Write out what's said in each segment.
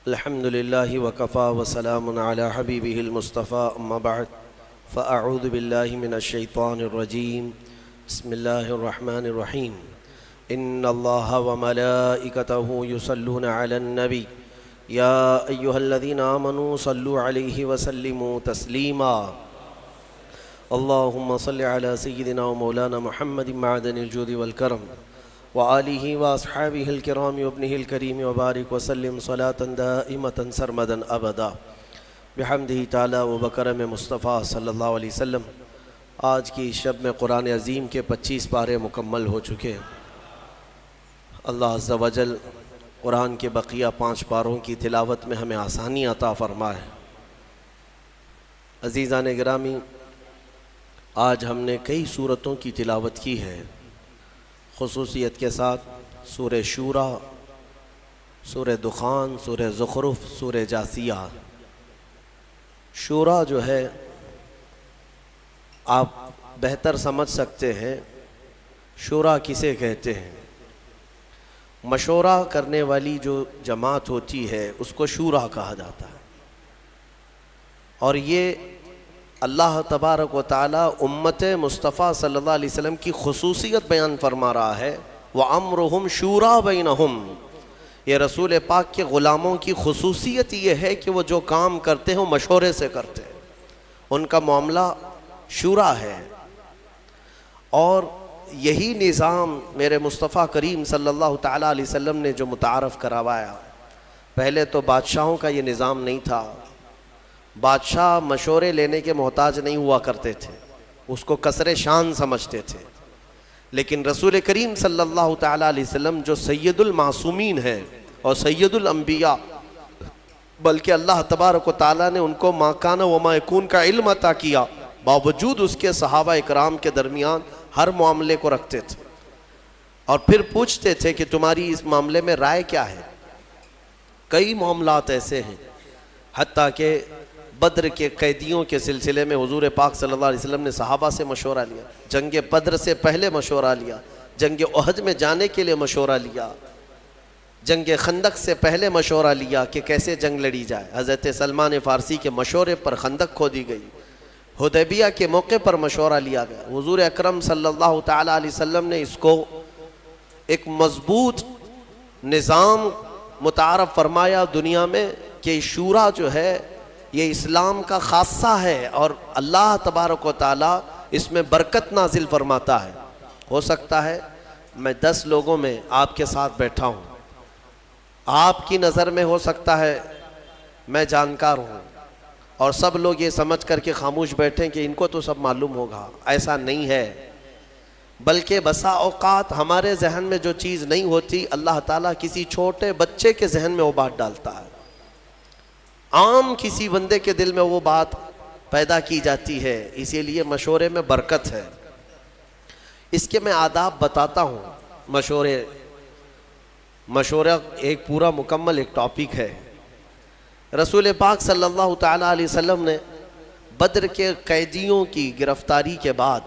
الحمد لله وكفى وسلام على حبيبه المصطفى أما بعد فأعوذ بالله من الشيطان الرجيم بسم الله الرحمن الرحيم إن الله وملائكته يصلون على النبي يا أيها الذين آمنوا صلوا عليه وسلموا تسليما اللهم صل على سيدنا ومولانا محمد معدن الجود والكرم وآلہ واصحابہ الکرام وابنہ الکریم وبارک وسلم صلاة دائمة سرمدا ابدا بحمدہ تعالی و بکرم مصطفیٰ صلی اللہ علیہ وسلم۔ آج کی شب میں قرآن عظیم کے 25 پارے مکمل ہو چکے ہیں۔ اللہ عز و جل قرآن کے بقیہ 5 پاروں کی تلاوت میں ہمیں آسانی عطا فرمائے۔ عزیزان گرامی، آج ہم نے کئی سورتوں کی تلاوت کی ہے، خصوصیت کے ساتھ سورہ شورا، سورہ دخان، سورہ زخرف، سورہ جاثیہ۔ شورا جو ہے آپ بہتر سمجھ سکتے ہیں شورا کسے کہتے ہیں۔ مشورہ کرنے والی جو جماعت ہوتی ہے اس کو شورا کہا جاتا ہے، اور یہ اللہ تبارک و تعالی امت مصطفیٰ صلی اللہ علیہ وسلم کی خصوصیت بیان فرما رہا ہے۔ وَأَمْرُهُمْ شُورَا بَيْنَهُمْ، یہ رسول پاک کے غلاموں کی خصوصیت یہ ہے کہ وہ جو کام کرتے ہیں مشورے سے کرتے ہیں، ان کا معاملہ شورا ہے۔ اور یہی نظام میرے مصطفیٰ کریم صلی اللہ تعالی علیہ وسلم نے جو متعارف کروایا۔ پہلے تو بادشاہوں کا یہ نظام نہیں تھا، بادشاہ مشورے لینے کے محتاج نہیں ہوا کرتے تھے، اس کو کسر شان سمجھتے تھے۔ لیکن رسول کریم صلی اللہ تعالی علیہ وسلم جو سید المعصومین ہیں اور سید الانبیاء، بلکہ اللہ تبارک و تعالی نے ان کو ما کان و ما یکون کا علم عطا کیا، باوجود اس کے صحابہ اکرام کے درمیان ہر معاملے کو رکھتے تھے اور پھر پوچھتے تھے کہ تمہاری اس معاملے میں رائے کیا ہے۔ کئی معاملات ایسے ہیں، حتیٰ کہ بدر کے قیدیوں کے سلسلے میں حضور پاک صلی اللہ علیہ وسلم نے صحابہ سے مشورہ لیا، جنگ بدر سے پہلے مشورہ لیا، جنگ احد میں جانے کے لیے مشورہ لیا، جنگ خندق سے پہلے مشورہ لیا کہ کیسے جنگ لڑی جائے۔ حضرت سلمان فارسی کے مشورے پر خندق کھودی گئی، حدیبیہ کے موقع پر مشورہ لیا گیا۔ حضور اکرم صلی اللہ تعالی علیہ وسلم نے اس کو ایک مضبوط نظام متعارف فرمایا دنیا میں کہ شورا جو ہے یہ اسلام کا خاصہ ہے، اور اللہ تبارک و تعالی اس میں برکت نازل فرماتا ہے۔ ہو سکتا ہے میں 10 لوگوں میں آپ کے ساتھ بیٹھا ہوں، آپ کی نظر میں ہو سکتا ہے میں جانکار ہوں اور سب لوگ یہ سمجھ کر کے خاموش بیٹھیں کہ ان کو تو سب معلوم ہوگا۔ ایسا نہیں ہے، بلکہ بسا اوقات ہمارے ذہن میں جو چیز نہیں ہوتی اللہ تعالیٰ کسی چھوٹے بچے کے ذہن میں وہ بات ڈالتا ہے، عام کسی بندے کے دل میں وہ بات پیدا کی جاتی ہے، اسی لیے مشورے میں برکت ہے۔ اس کے میں آداب بتاتا ہوں۔ مشورہ ایک پورا مکمل ایک ٹاپک ہے۔ رسول پاک صلی اللہ تعالی علیہ وسلم نے بدر کے قیدیوں کی گرفتاری کے بعد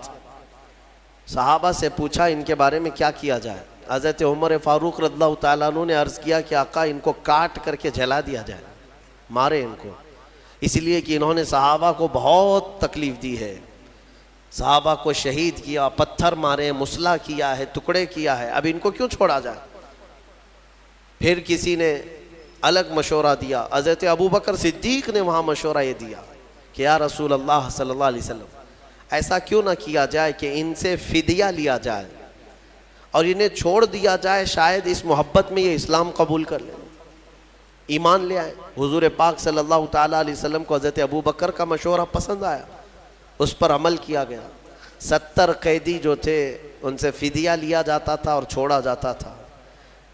صحابہ سے پوچھا ان کے بارے میں کیا کیا جائے۔ حضرت عمر فاروق رضی اللہ تعالیٰ عنہ نے عرض کیا کہ آقا ان کو کاٹ کر کے جلا دیا جائے، مارے ان کو، اس لیے کہ انہوں نے صحابہ کو بہت تکلیف دی ہے، صحابہ کو شہید کیا، پتھر مارے، مسلح کیا ہے، ٹکڑے کیا ہے، اب ان کو کیوں چھوڑا جائے۔ پھر کسی نے الگ مشورہ دیا، حضرت ابوبکر صدیق نے وہاں مشورہ یہ دیا کہ یا رسول اللہ صلی اللہ علیہ وسلم ایسا کیوں نہ کیا جائے کہ ان سے فدیہ لیا جائے اور انہیں چھوڑ دیا جائے، شاید اس محبت میں یہ اسلام قبول کر لیں، ایمان لے آئے۔ حضور پاک صلی اللہ تعالیٰ علیہ وسلم کو حضرت ابوبکر کا مشورہ پسند آیا، اس پر عمل کیا گیا۔ 70 قیدی جو تھے ان سے فدیہ لیا جاتا تھا اور چھوڑا جاتا تھا۔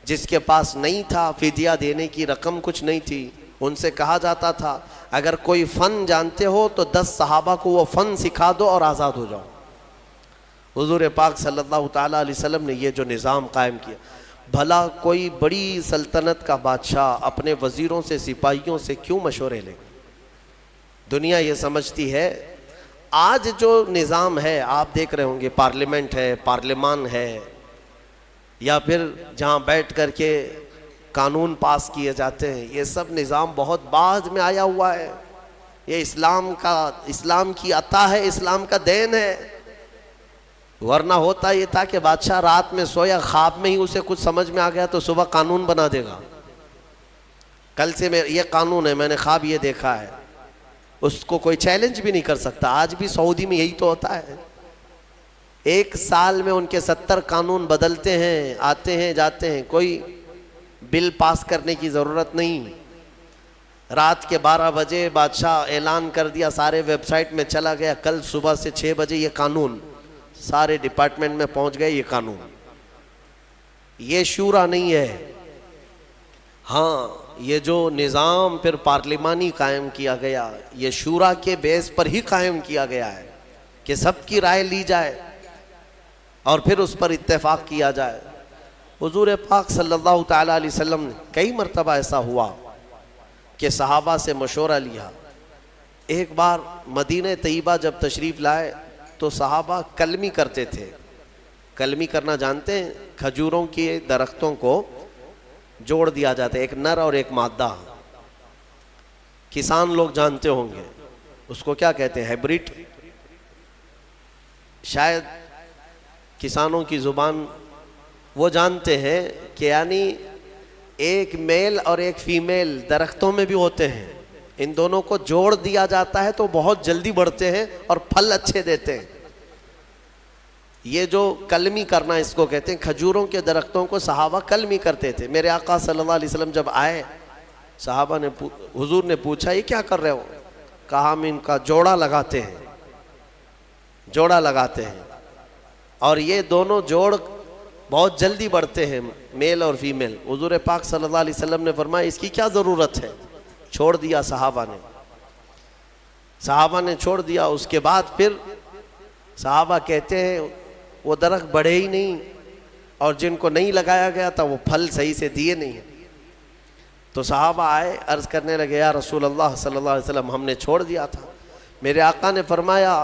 جس کے پاس نہیں تھا فدیہ دینے کی رقم کچھ نہیں تھی، ان سے کہا جاتا تھا اگر کوئی فن جانتے ہو تو 10 صحابہ کو وہ فن سکھا دو اور آزاد ہو جاؤ۔ حضور پاک صلی اللہ تعالیٰ علیہ وسلم نے یہ جو نظام قائم کیا، بھلا کوئی بڑی سلطنت کا بادشاہ اپنے وزیروں سے سپاہیوں سے کیوں مشورے لے؟ دنیا یہ سمجھتی ہے، آج جو نظام ہے آپ دیکھ رہے ہوں گے، پارلیمنٹ ہے، پارلیمان ہے، یا پھر جہاں بیٹھ کر کے قانون پاس کیے جاتے ہیں، یہ سب نظام بہت بعد میں آیا ہوا ہے. یہ اسلام کی عطا ہے، اسلام کا دین ہے. ورنہ ہوتا یہ تھا کہ بادشاہ رات میں سویا، خواب میں ہی اسے کچھ سمجھ میں آ گیا تو صبح قانون بنا دے گا. کل سے یہ قانون ہے، میں نے خواب یہ دیکھا ہے. اس کو کوئی چیلنج بھی نہیں کر سکتا. آج بھی سعودی میں یہی تو ہوتا ہے. ایک سال میں ان کے 70 قانون بدلتے ہیں، آتے ہیں جاتے ہیں. کوئی بل پاس کرنے کی ضرورت نہیں. رات کے 12 بجے بادشاہ اعلان کر دیا، سارے ویب سائٹ میں چلا گیا، کل صبح سے 6 بجے یہ قانون سارے ڈپارٹمنٹ میں پہنچ گئے. یہ قانون، یہ شورا نہیں ہے. ہاں، یہ جو نظام پھر پارلیمانی قائم کیا گیا، یہ شورا کے بیس پر ہی قائم کیا گیا ہے کہ سب کی رائے لی جائے اور پھر اس پر اتفاق کیا جائے. حضور پاک صلی اللہ تعالیٰ علیہ وسلم نے کئی مرتبہ ایسا ہوا کہ صحابہ سے مشورہ لیا. ایک بار مدینہ طیبہ جب تشریف لائے تو صحابہ کلمی کرتے تھے. کلمی کرنا جانتے ہیں؟ کھجوروں کے درختوں کو جوڑ دیا جاتا ہے، ایک نر اور ایک مادہ. کسان لوگ جانتے ہوں گے اس کو کیا کہتے ہیں، ہیبرڈ. شاید کسانوں کی زبان وہ جانتے ہیں کہ یعنی ایک میل اور ایک فیمیل درختوں میں بھی ہوتے ہیں. ان دونوں کو جوڑ دیا جاتا ہے تو بہت جلدی بڑھتے ہیں اور پھل اچھے دیتے ہیں. یہ جو کلمی کرنا اس کو کہتے ہیں. کھجوروں کے درختوں کو صحابہ کلمی کرتے تھے. میرے آقا صلی اللہ علیہ وسلم جب آئے، صحابہ نے حضور نے پوچھا یہ کیا کر رہے ہو؟ کہا ہم ان کا جوڑا لگاتے ہیں، جوڑا لگاتے ہیں. اور یہ دونوں جوڑ بہت جلدی بڑھتے ہیں، میل اور فیمیل. حضور پاک صلی اللہ علیہ وسلم نے فرمایا اس کی کیا ضرورت ہے؟ چھوڑ دیا صحابہ نے چھوڑ دیا. اس کے بعد پھر صحابہ کہتے ہیں وہ درخت بڑھے ہی نہیں، اور جن کو نہیں لگایا گیا تھا وہ پھل صحیح سے دیے نہیں. تو صحابہ آئے، عرض کرنے لگے یا رسول اللہ صلی اللہ علیہ وسلم ہم نے چھوڑ دیا تھا. میرے آقا نے فرمایا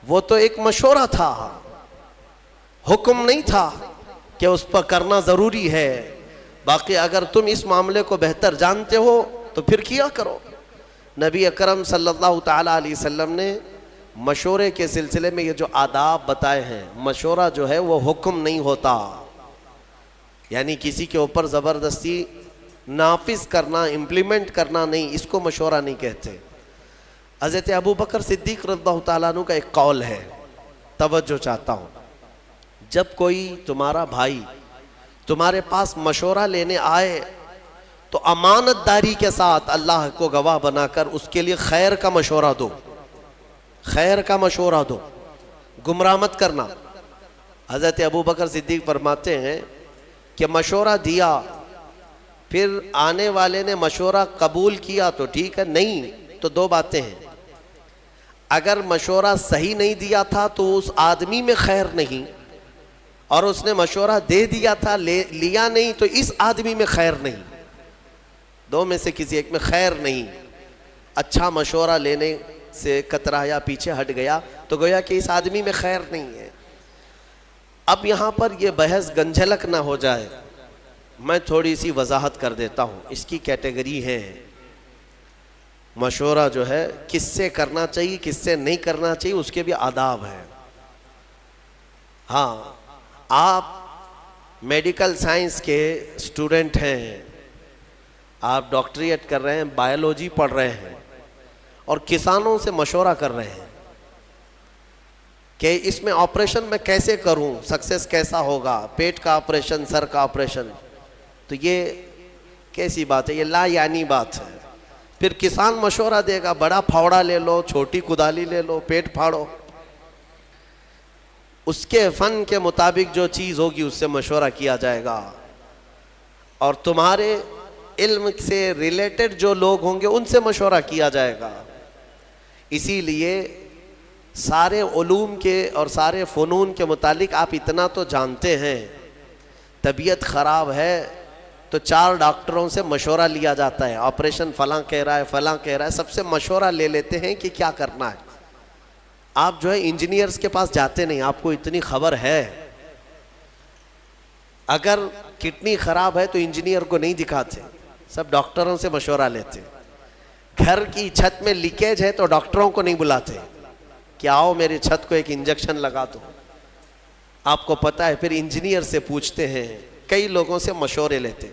وہ تو ایک مشورہ تھا، حکم نہیں تھا کہ اس پر کرنا ضروری ہے. باقی اگر تم اس معاملے کو بہتر جانتے ہو تو پھر کیا کرو. نبی اکرم صلی اللہ تعالیٰ علیہ وسلم نے مشورے کے سلسلے میں یہ جو آداب بتائے ہیں. مشورہ جو ہے وہ حکم نہیں ہوتا، یعنی کسی کے اوپر زبردستی نافذ کرنا، امپلیمنٹ کرنا نہیں، اس کو مشورہ نہیں کہتے. حضرت ابو بکر صدیق رضی اللہ تعالیٰ عنہ کا ایک قول ہے، توجہ چاہتا ہوں. جب کوئی تمہارا بھائی تمہارے پاس مشورہ لینے آئے تو امانت داری کے ساتھ اللہ کو گواہ بنا کر اس کے لیے خیر کا مشورہ دو، خیر کا مشورہ دو، گمراہ مت کرنا. حضرت ابو بکر صدیق فرماتے ہیں کہ مشورہ دیا، پھر آنے والے نے مشورہ قبول کیا تو ٹھیک ہے، نہیں تو دو باتیں ہیں. اگر مشورہ صحیح نہیں دیا تھا تو اس آدمی میں خیر نہیں، اور اس نے مشورہ دے دیا تھا لیا نہیں تو اس آدمی میں خیر نہیں. دو میں سے کسی ایک میں خیر نہیں. اچھا مشورہ لینے سے کترایا، پیچھے ہٹ گیا تو گویا کہ اس آدمی میں خیر نہیں ہے. اب یہاں پر یہ بحث گنجھلک نہ ہو جائے، میں تھوڑی سی وضاحت کر دیتا ہوں. اس کی کیٹیگری ہے مشورہ جو ہے کس سے کرنا چاہیے کس سے نہیں کرنا چاہیے، اس کے بھی آداب ہیں. ہاں، آپ میڈیکل سائنس کے اسٹوڈنٹ ہیں، آپ ڈاکٹریٹ کر رہے ہیں، بایولوجی پڑھ رہے ہیں اور کسانوں سے مشورہ کر رہے ہیں کہ اس میں آپریشن میں کیسے کروں، سکسیس کیسا ہوگا، پیٹ کا آپریشن، سر کا آپریشن. تو یہ کیسی بات ہے؟ یہ لا یعنی بات ہے. پھر کسان مشورہ دے گا بڑا پھاوڑا لے لو، چھوٹی کدالی لے لو، پیٹ پھاڑو. اس کے فن کے مطابق جو چیز ہوگی اس سے مشورہ کیا جائے گا، اور تمہارے علم سے ریلیٹڈ جو لوگ ہوں گے ان سے مشورہ کیا جائے گا. اسی لیے سارے علوم کے اور سارے فنون کے متعلق آپ اتنا تو جانتے ہیں، طبیعت خراب ہے تو 4 ڈاکٹروں سے مشورہ لیا جاتا ہے. آپریشن فلاں کہہ رہا ہے، فلاں کہہ رہا ہے، سب سے مشورہ لے لیتے ہیں کہ کیا کرنا ہے. آپ جو ہے انجینئرز کے پاس جاتے نہیں، آپ کو اتنی خبر ہے. اگر کڈنی خراب ہے تو انجینئر کو نہیں دکھاتے، سب ڈاکٹروں سے مشورہ لیتے. گھر کی چھت میں لیکیج ہے تو ڈاکٹروں کو نہیں بلاتے کہ آؤ میری چھت کو ایک انجیکشن لگا دو. آپ کو پتا ہے پھر انجینئر سے پوچھتے ہیں، کئی لوگوں سے مشورے لیتے.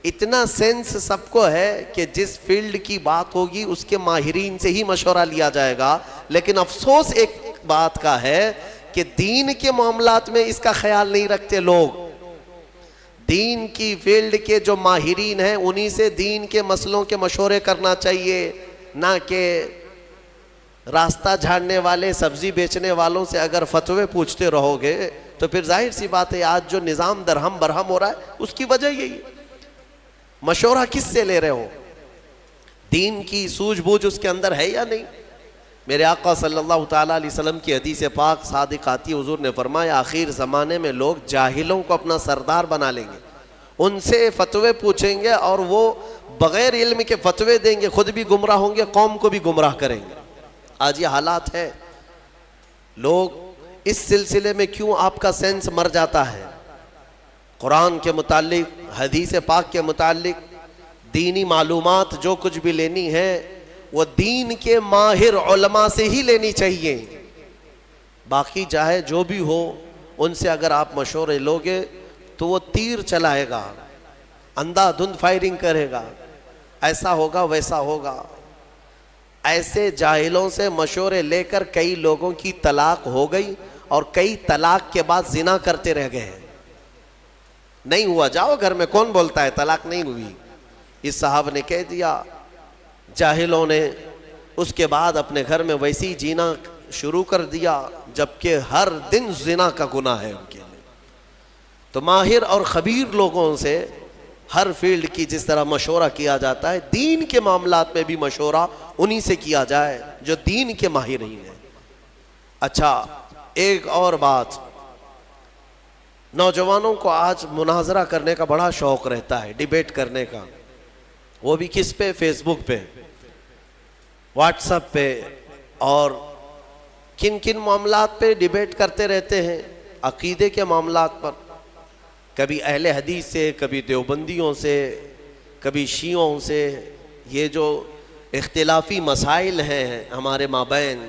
اتنا سینس سب کو ہے کہ جس فیلڈ کی بات ہوگی اس کے ماہرین سے ہی مشورہ لیا جائے گا. لیکن افسوس ایک بات کا ہے کہ دین کے معاملات میں اس کا خیال نہیں رکھتے لوگ. دین کی فیلڈ کے جو ماہرین ہیں انہی سے دین کے مسئلوں کے مشورے کرنا چاہیے، نہ کہ راستہ جھاڑنے والے سبزی بیچنے والوں سے اگر فتوے پوچھتے رہو گے تو پھر ظاہر سی بات ہے آج جو نظام درہم برہم ہو رہا ہے اس کی وجہ یہی ہے. مشورہ کس سے لے رہے ہو؟ دین کی سوجھ بوجھ اس کے اندر ہے یا نہیں؟ میرے آقا صلی اللہ تعالیٰ علیہ وسلم کی حدیث پاک صادق آتی، حضور نے فرمایا آخر زمانے میں لوگ جاہلوں کو اپنا سردار بنا لیں گے، ان سے فتوے پوچھیں گے اور وہ بغیر علم کے فتوے دیں گے، خود بھی گمراہ ہوں گے، قوم کو بھی گمراہ کریں گے. آج یہ حالات ہے. لوگ اس سلسلے میں کیوں آپ کا سینس مر جاتا ہے؟ قرآن کے متعلق، حدیث پاک کے متعلق دینی معلومات جو کچھ بھی لینی ہے وہ دین کے ماہر علماء سے ہی لینی چاہیے. باقی چاہے جو بھی ہو ان سے اگر آپ مشورے لوگے تو وہ تیر چلائے گا، اندھا دھند فائرنگ کرے گا، ایسا ہوگا ویسا ہوگا. ایسے جاہلوں سے مشورے لے کر کئی لوگوں کی طلاق ہو گئی اور کئی طلاق کے بعد زنا کرتے رہ گئے. نہیں ہوا، جاؤ گھر میں، کون بولتا ہے طلاق نہیں ہوئی؟ اس صاحب نے کہہ دیا. جاہلوں نے اس کے بعد اپنے گھر میں ویسی جینا شروع کر دیا جبکہ ہر دن زنا کا گناہ ہے ان کے لیے. تو ماہر اور خبیر لوگوں سے ہر فیلڈ کی جس طرح مشورہ کیا جاتا ہے، دین کے معاملات میں بھی مشورہ انہی سے کیا جائے جو دین کے ماہرین ہیں. اچھا، ایک اور بات، نوجوانوں کو آج مناظرہ کرنے کا بڑا شوق رہتا ہے، ڈیبیٹ کرنے کا. وہ بھی کس پہ؟ فیس بک پہ، واٹس ایپ پہ، اور کن کن معاملات پہ ڈیبیٹ کرتے رہتے ہیں؟ عقیدے کے معاملات پر، کبھی اہل حدیث سے، کبھی دیوبندیوں سے، کبھی شیعوں سے. یہ جو اختلافی مسائل ہیں ہمارے مابین،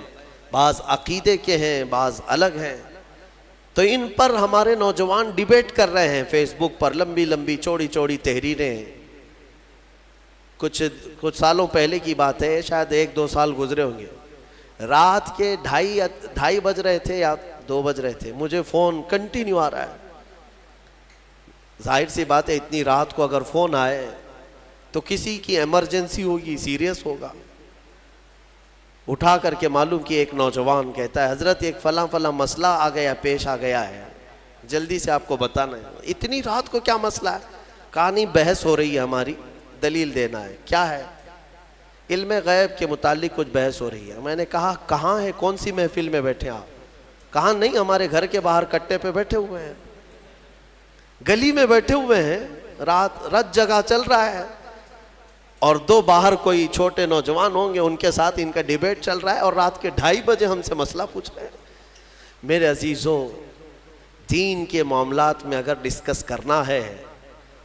بعض عقیدے کے ہیں، بعض الگ ہیں، تو ان پر ہمارے نوجوان ڈیبیٹ کر رہے ہیں فیس بک پر. لمبی لمبی چوڑی چوڑی تحریریں. کچھ سالوں پہلے کی بات ہے، شاید 1-2 سال گزرے ہوں گے. رات کے 2:30 بج رہے تھے یا 2 بج رہے تھے، مجھے فون کنٹینیو آ رہا ہے. ظاہر سی بات ہے اتنی رات کو اگر فون آئے تو کسی کی ایمرجنسی ہوگی، سیریس ہوگا. اٹھا کر کے معلوم کہ ایک نوجوان کہتا ہے حضرت ایک فلاں فلاں مسئلہ آ گیا، پیش آ گیا ہے، جلدی سے آپ کو بتانا ہے. اتنی رات کو کیا مسئلہ ہے؟ کہا نہیں بحث ہو رہی ہے ہماری، دلیل دینا ہے. کیا ہے؟ علم غیب کے متعلق کچھ بحث ہو رہی ہے. میں نے کہا کہاں ہے، کون سی محفل میں بیٹھے آپ؟ کہا نہیں ہمارے گھر کے باہر کٹے پہ بیٹھے ہوئے ہیں، گلی میں بیٹھے ہوئے ہیں، رات جگہ چل رہا ہے اور 2 باہر کوئی چھوٹے نوجوان ہوں گے ان کے ساتھ ان کا ڈیبیٹ چل رہا ہے اور رات کے 2:30 بجے ہم سے مسئلہ پوچھ رہے ہیں. میرے عزیزوں، دین کے معاملات میں اگر ڈسکس کرنا ہے،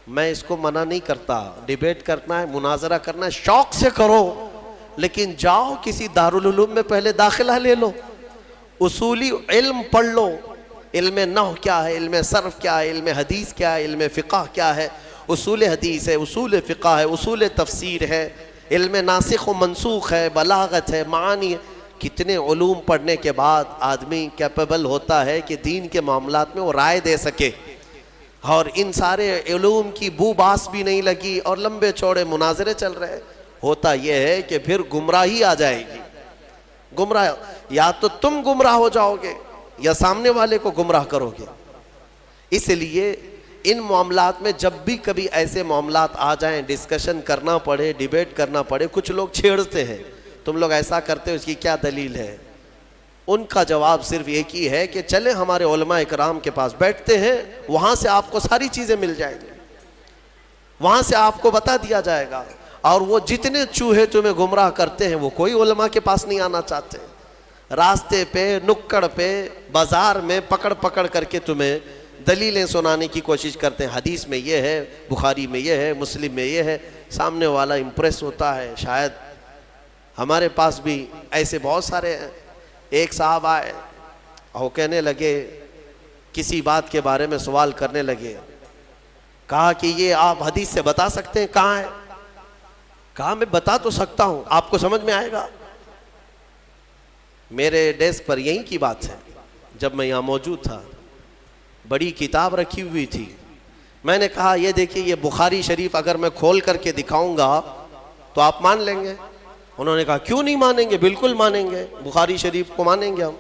میں اس کو منع نہیں کرتا، ڈیبیٹ کرنا ہے، مناظرہ کرنا ہے، شوق سے کرو، لیکن جاؤ کسی دارالعلوم میں پہلے داخلہ لے لو، اصولی علم پڑھ لو. علم نحو کیا ہے، علم صرف کیا ہے، علم حدیث کیا ہے، علم فقہ کیا ہے، اصول حدیث ہے، اصول فقہ ہے، اصول تفسیر ہے، علم ناسخ و منسوخ ہے، بلاغت ہے، معانی ہے. کتنے علوم پڑھنے کے بعد آدمی کیپیبل ہوتا ہے کہ دین کے معاملات میں وہ رائے دے سکے. اور ان سارے علوم کی بو باس بھی نہیں لگی اور لمبے چوڑے مناظرے چل رہے. ہوتا یہ ہے کہ پھر گمراہی آ جائے گی. گمراہ یا تو تم گمراہ ہو جاؤ گے یا سامنے والے کو گمراہ کرو گے. اس لیے ان معاملات میں جب بھی کبھی ایسے معاملات آ جائیں، ڈسکشن کرنا پڑے، ڈیبیٹ کرنا پڑے، کچھ لوگ چھیڑتے ہیں تم لوگ ایسا کرتے ہو، اس کی کیا دلیل ہے؟ ان کا جواب صرف ایک ہی ہے کہ چلے ہمارے علماء اکرام کے پاس بیٹھتے ہیں، وہاں سے آپ کو ساری چیزیں مل جائیں گی، وہاں سے آپ کو بتا دیا جائے گا. اور وہ جتنے چوہے تمہیں گمراہ کرتے ہیں وہ کوئی علماء کے پاس نہیں آنا چاہتے. راستے پہ، نکڑ پہ، بازار میں پکڑ پکڑ کر کے تمہیں دلیلیں سنانے کی کوشش کرتے ہیں، حدیث میں یہ ہے، بخاری میں یہ ہے، مسلم میں یہ ہے، سامنے والا امپریس ہوتا ہے۔ شاید ہمارے پاس بھی ایسے بہت سارے ہیں۔ ایک صاحب آئے اور کہنے لگے، کسی بات کے بارے میں سوال کرنے لگے، کہا کہ یہ آپ حدیث سے بتا سکتے ہیں کہاں ہے؟ کہا میں بتا تو سکتا ہوں، آپ کو سمجھ میں آئے گا؟ میرے ڈیسک پر یہی کی بات ہے، جب میں یہاں موجود تھا بڑی کتاب رکھی ہوئی تھی، میں نے کہا یہ دیکھیے یہ بخاری شریف اگر میں کھول کر کے دکھاؤں گا تو آپ مان لیں گے؟ انہوں نے کہا کیوں نہیں مانیں گے، بالکل مانیں گے، بخاری شریف کو مانیں گے ہم۔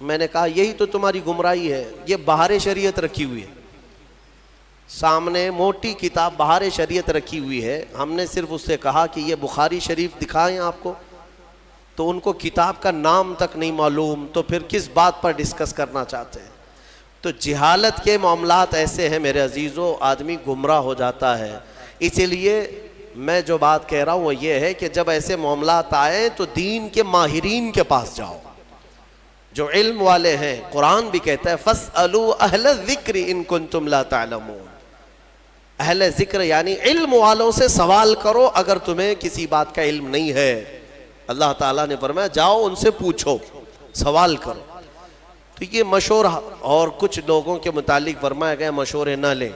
میں نے کہا یہی تو تمہاری گمراہی ہے، یہ بہار شریعت رکھی ہوئی ہے، سامنے موٹی کتاب بہار شریعت رکھی ہوئی ہے، ہم نے صرف اس سے کہا کہ یہ بخاری شریف دکھائیں آپ کو، تو ان کو کتاب کا نام تک نہیں معلوم، تو پھر کس بات پر ڈسکس کرنا چاہتے ہیں؟ تو جہالت کے معاملات ایسے ہیں میرے عزیزو، آدمی گمراہ ہو جاتا ہے۔ اسی لیے میں جو بات کہہ رہا ہوں وہ یہ ہے کہ جب ایسے معاملات آئیں تو دین کے ماہرین کے پاس جاؤ، جو علم والے ہیں۔ قرآن بھی کہتا ہے فَاسْأَلُوا أَهْلَ الذِّكْرِ إِن كُنتُمْ لَا تَعْلَمُونَ، اہل ذکر یعنی علم والوں سے سوال کرو اگر تمہیں کسی بات کا علم نہیں ہے۔ اللہ تعالیٰ نے فرمایا جاؤ ان سے پوچھو، سوال کرو۔ تو یہ مشورہ، اور کچھ لوگوں کے متعلق فرمایا گیا مشورے نہ لیں،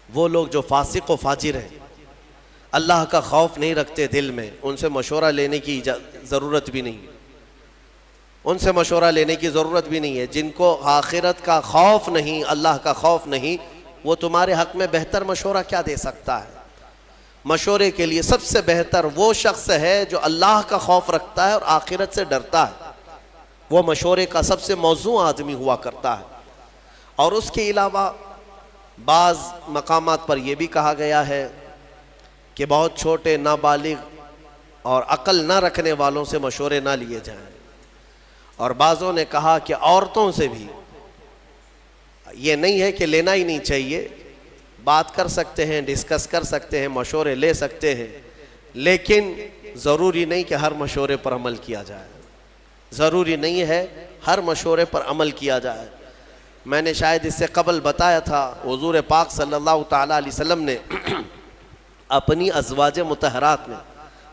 وہ لوگ جو فاسق و فاجر ہیں، اللہ کا خوف نہیں رکھتے دل میں، ان سے مشورہ لینے کی ضرورت بھی نہیں، ان سے مشورہ لینے کی ضرورت بھی نہیں ہے۔ جن کو آخرت کا خوف نہیں، اللہ کا خوف نہیں، وہ تمہارے حق میں بہتر مشورہ کیا دے سکتا ہے؟ مشورے کے لیے سب سے بہتر وہ شخص ہے جو اللہ کا خوف رکھتا ہے اور آخرت سے ڈرتا ہے، وہ مشورے کا سب سے موزوں آدمی ہوا کرتا ہے۔ اور اس کے علاوہ بعض مقامات پر یہ بھی کہا گیا ہے کہ بہت چھوٹے نابالغ اور عقل نہ رکھنے والوں سے مشورے نہ لیے جائیں، اور بعضوں نے کہا کہ عورتوں سے بھی یہ نہیں ہے کہ لینا ہی نہیں چاہیے، بات کر سکتے ہیں، ڈسکس کر سکتے ہیں، مشورے لے سکتے ہیں، لیکن ضروری نہیں کہ ہر مشورے پر عمل کیا جائے، ضروری نہیں ہے ہر مشورے پر عمل کیا جائے۔ میں نے شاید اس سے قبل بتایا تھا، حضور پاک صلی اللہ تعالیٰ علیہ وسلم نے اپنی ازواج مطہرات میں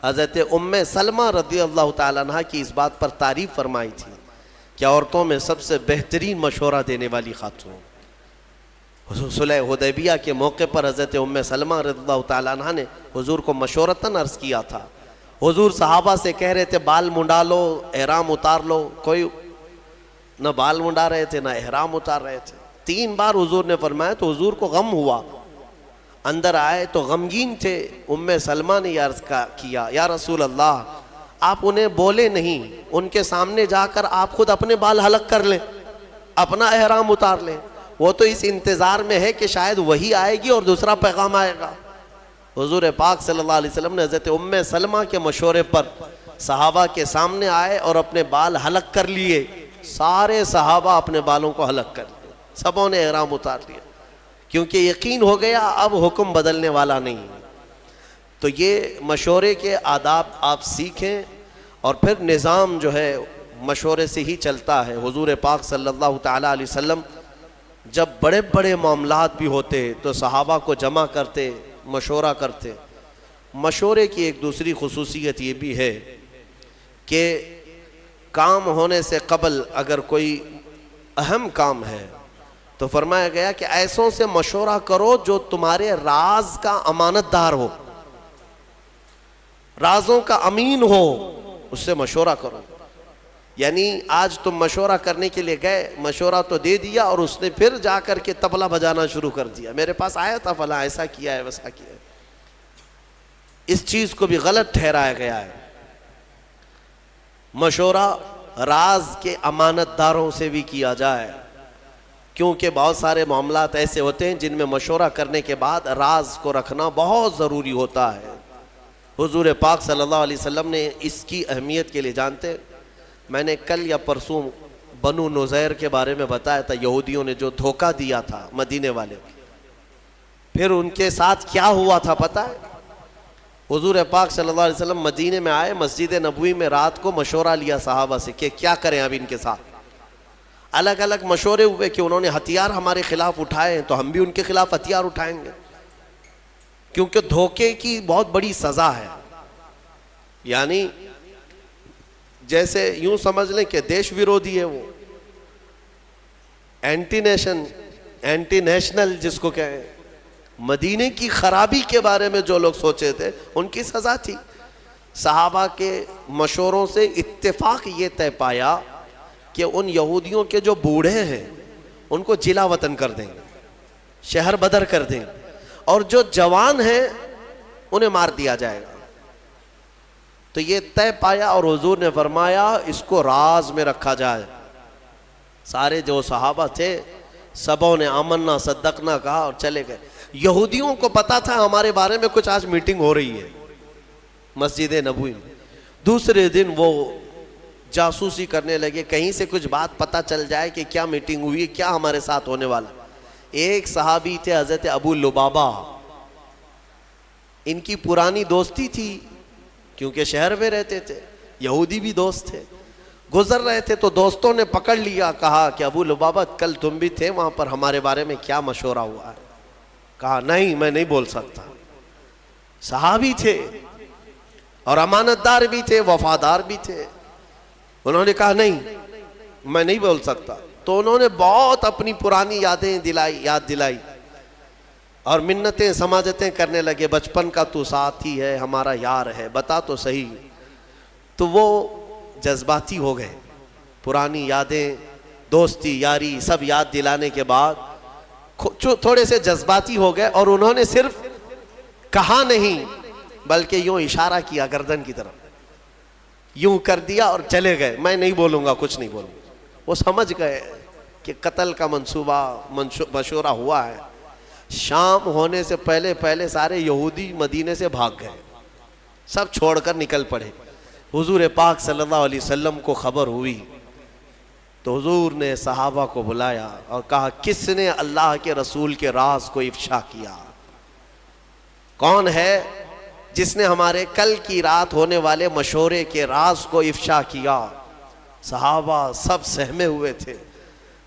حضرت ام سلمہ رضی اللہ تعالیٰ عنہ کی اس بات پر تعریف فرمائی تھی کہ عورتوں میں سب سے بہترین مشورہ دینے والی خاتون۔ صلح حدیبیہ کے موقع پر حضرت ام سلمہ رضی اللہ تعالیٰ عنہ نے حضور کو مشورتاً عرض کیا تھا۔ حضور صحابہ سے کہہ رہے تھے بال منڈا لو، احرام اتار لو، کوئی نہ بال منڈا رہے تھے نہ احرام اتار رہے تھے۔ 3 بار حضور نے فرمایا تو حضور کو غم ہوا، اندر آئے تو غمگین تھے۔ ام سلمہ نے یہ عرض کیا یا رسول اللہ، آپ انہیں بولے نہیں، ان کے سامنے جا کر آپ خود اپنے بال حلق کر لیں، اپنا احرام اتار لیں، وہ تو اس انتظار میں ہے کہ شاید وہی آئے گی اور دوسرا پیغام آئے گا۔ حضور پاک صلی اللہ علیہ وسلم نے حضرت ام سلمہ کے مشورے پر صحابہ کے سامنے آئے اور اپنے بال حلق کر لیے۔ سارے صحابہ اپنے بالوں کو حلق کر لیے، سبوں نے احرام اتار لیا، کیونکہ یقین ہو گیا اب حکم بدلنے والا نہیں۔ تو یہ مشورے کے آداب آپ سیکھیں، اور پھر نظام جو ہے مشورے سے ہی چلتا ہے۔ حضور پاک صلی اللہ تعالیٰ علیہ وسلم جب بڑے بڑے معاملات بھی ہوتے تو صحابہ کو جمع کرتے، مشورہ کرتے۔ مشورے کی ایک دوسری خصوصیت یہ بھی ہے کہ کام ہونے سے قبل اگر کوئی اہم کام ہے تو فرمایا گیا کہ ایسوں سے مشورہ کرو جو تمہارے راز کا امانت دار ہو، رازوں کا امین ہو، اس سے مشورہ کرو۔ یعنی آج تم مشورہ کرنے کے لیے گئے، مشورہ تو دے دیا اور اس نے پھر جا کر کے طبلہ بجانا شروع کر دیا، میرے پاس آیا تھا فلاں ایسا کیا ہے ویسا کیا ہے۔ اس چیز کو بھی غلط ٹھہرایا گیا ہے۔ مشورہ راز کے امانت داروں سے بھی کیا جائے، کیونکہ بہت سارے معاملات ایسے ہوتے ہیں جن میں مشورہ کرنے کے بعد راز کو رکھنا بہت ضروری ہوتا ہے۔ حضور پاک صلی اللہ علیہ وسلم نے اس کی اہمیت کے لیے جانتے، میں نے کل یا پرسوں بنو نذیر کے بارے میں بتایا تھا، یہودیوں نے جو دھوکہ دیا تھا مدینے والے، پھر ان کے ساتھ کیا ہوا تھا پتہ ہے؟ حضور پاک صلی اللہ علیہ وسلم مدینے میں آئے، مسجد نبوی میں رات کو مشورہ لیا صحابہ سے کہ کیا کریں اب ان کے ساتھ۔ الگ الگ مشورے ہوئے کہ انہوں نے ہتھیار ہمارے خلاف اٹھائے ہیں تو ہم بھی ان کے خلاف ہتھیار اٹھائیں گے، کیونکہ دھوکے کی بہت بڑی سزا ہے. یعنی جیسے یوں سمجھ لیں کہ دیش ویرودھی ہے وہ، اینٹی نیشنل جس کو کہیں. مدینے کی خرابی کے بارے میں جو لوگ سوچے تھے ان کی سزا تھی. صحابہ کے مشوروں سے اتفاق یہ طے پایا کہ ان یہودیوں کے جو بوڑھے ہیں ان کو جلا وطن کر دیں گے، شہر بدر کر دیں گے، اور جو جوان ہیں انہیں مار دیا جائے گا. تو یہ طے پایا اور حضور نے فرمایا اس کو راز میں رکھا جائے. سارے جو صحابہ تھے سبوں نے آمنا صدقنا کہا اور چلے گئے. یہودیوں کو پتا تھا ہمارے بارے میں کچھ آج میٹنگ ہو رہی ہے مسجد نبوی میں. دوسرے دن وہ جاسوسی کرنے لگے، کہیں سے کچھ بات پتہ چل جائے کہ کیا میٹنگ ہوئی، کیا ہمارے ساتھ ہونے والا. ایک صحابی تھے حضرت ابو لبابہ، ان کی پرانی دوستی تھی کیونکہ شہر میں رہتے تھے، یہودی بھی دوست تھے. گزر رہے تھے تو دوستوں نے پکڑ لیا، کہا کہ ابو لبابہ کل تم بھی تھے وہاں پر، ہمارے بارے میں کیا مشورہ ہوا ہے؟ کہا نہیں میں نہیں بول سکتا. صحابی تھے اور امانت دار بھی تھے، وفادار بھی تھے. انہوں نے کہا نہیں میں نہیں بول سکتا. تو انہوں نے بہت اپنی پرانی یاد دلائی اور منتیں سماجتیں کرنے لگے. بچپن کا تو ساتھی ہے، ہمارا یار ہے، بتا تو صحیح. تو وہ جذباتی ہو گئے. پرانی یادیں، دوستی، یاری سب یاد دلانے کے بعد تھوڑے سے جذباتی ہو گئے اور انہوں نے صرف کہا نہیں بلکہ یوں اشارہ کیا گردن کی طرف، یوں کر دیا اور چلے گئے. میں نہیں بولوں گا، کچھ نہیں بولوں گا. وہ سمجھ گئے کہ قتل کا منصوبہ مشورہ ہوا ہے. شام ہونے سے پہلے سارے یہودی مدینے سے بھاگ گئے، سب چھوڑ کر نکل پڑے. حضور پاک صلی اللہ علیہ وسلم کو خبر ہوئی تو حضور نے صحابہ کو بلایا اور کہا کس نے اللہ کے رسول کے راز کو افشا کیا؟ کون ہے جس نے ہمارے کل کی رات ہونے والے مشورے کے راز کو افشا کیا؟ صحابہ سب سہمے ہوئے تھے.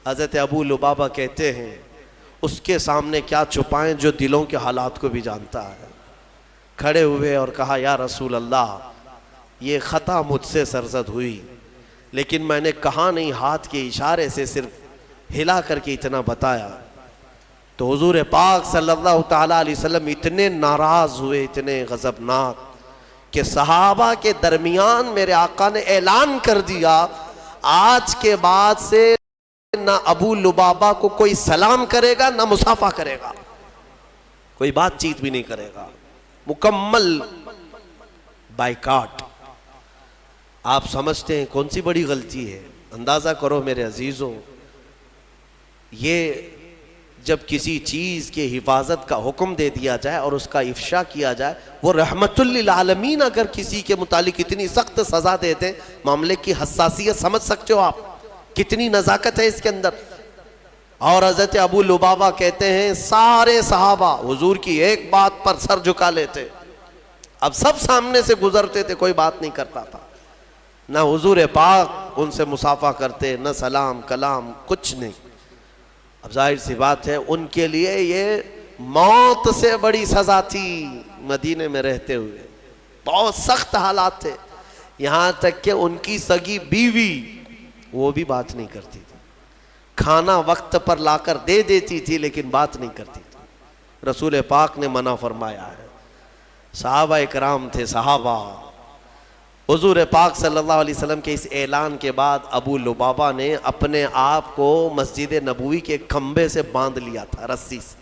حضرت ابو لبابہ کہتے ہیں اس کے سامنے کیا چھپائیں جو دلوں کے حالات کو بھی جانتا ہے. کھڑے ہوئے اور کہا یا رسول اللہ یہ خطا مجھ سے سرزد ہوئی، لیکن میں نے کہا نہیں، ہاتھ کے اشارے سے صرف ہلا کر کے اتنا بتایا. تو حضور پاک صلی اللہ تعالیٰ علیہ وسلم اتنے ناراض ہوئے، اتنے غضبناک کہ صحابہ کے درمیان میرے آقا نے اعلان کر دیا آج کے بعد سے نہ ابو لبابہ کو کوئی سلام کرے گا نہ مصافحہ کرے گا، کوئی بات چیت بھی نہیں کرے گا، مکمل بائیکاٹ. آپ سمجھتے ہیں کون سی بڑی غلطی ہے؟ اندازہ کرو میرے عزیزوں، یہ جب کسی چیز کے حفاظت کا حکم دے دیا جائے اور اس کا افشا کیا جائے، وہ رحمت للعالمین اگر کسی کے متعلق اتنی سخت سزا دے دیں، معاملے کی حساسیت سمجھ سکتے ہو آپ، کتنی نزاکت ہے اس کے اندر. اور حضرت ابو لبابہ کہتے ہیں سارے صحابہ حضور کی ایک بات پر سر جھکا لیتے. اب سب سامنے سے گزرتے تھے، کوئی بات نہیں کرتا تھا، نہ حضور پاک ان سے مصافحہ کرتے، نہ سلام کلام، کچھ نہیں. اب ظاہر سی بات ہے ان کے لیے یہ موت سے بڑی سزا تھی. مدینے میں رہتے ہوئے بہت سخت حالات تھے، یہاں تک کہ ان کی سگی بیوی وہ بھی بات نہیں کرتی تھی، کھانا وقت پر لا کر دے دیتی تھی لیکن بات نہیں کرتی تھی. رسول پاک نے منع فرمایا ہے. صحابہ اکرام تھے، صحابہ. حضور پاک صلی اللہ علیہ وسلم کے اس اعلان کے بعد ابو لبابہ نے اپنے آپ کو مسجد نبوی کے کھمبے سے باندھ لیا تھا رسی سے،